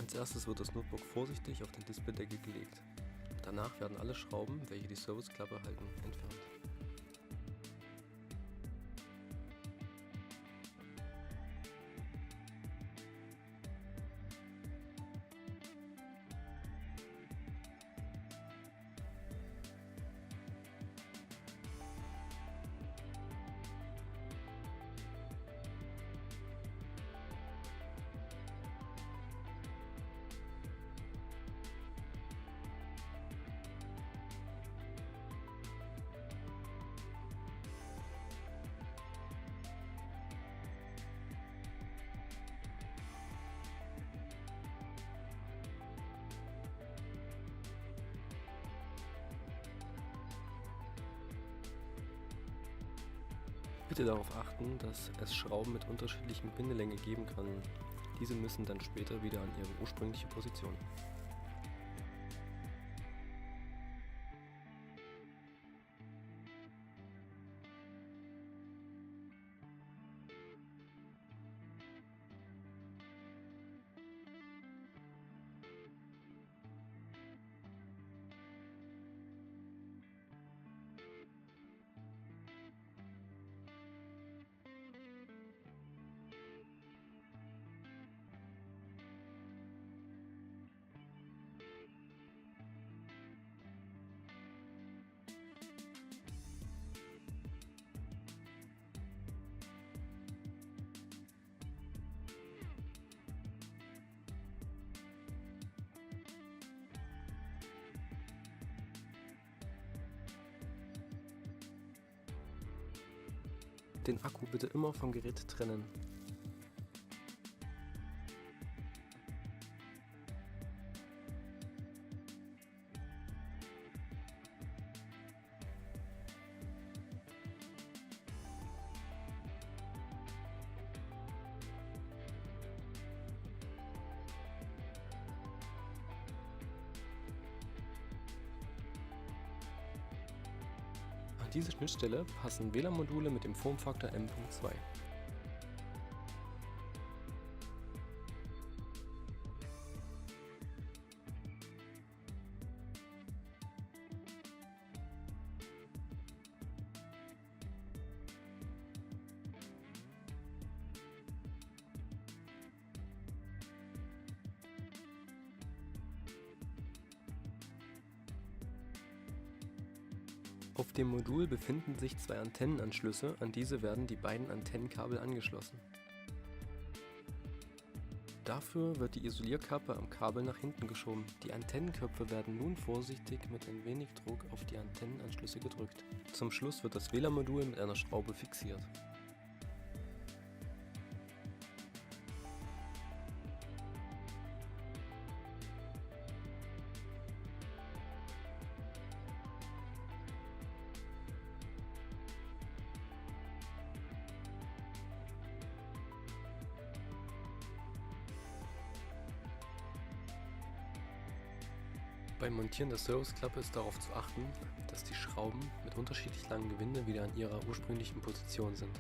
Als erstes wird das Notebook vorsichtig auf den Displaydeckel gelegt. Danach werden alle Schrauben, welche die Serviceklappe halten, entfernt. Bitte darauf achten, dass es Schrauben mit unterschiedlichen Bindelänge geben kann. Diese müssen dann später wieder an ihre ursprüngliche Position. Den Akku bitte immer vom Gerät trennen. An diese Schnittstelle passen WLAN-Module mit dem Formfaktor M.2. Auf dem Modul befinden sich zwei Antennenanschlüsse, an diese werden die beiden Antennenkabel angeschlossen. Dafür wird die Isolierkappe am Kabel nach hinten geschoben. Die Antennenköpfe werden nun vorsichtig mit ein wenig Druck auf die Antennenanschlüsse gedrückt. Zum Schluss wird das WLAN-Modul mit einer Schraube fixiert. Beim Montieren der Serviceklappe ist darauf zu achten, dass die Schrauben mit unterschiedlich langem Gewinde wieder an ihrer ursprünglichen Position sind.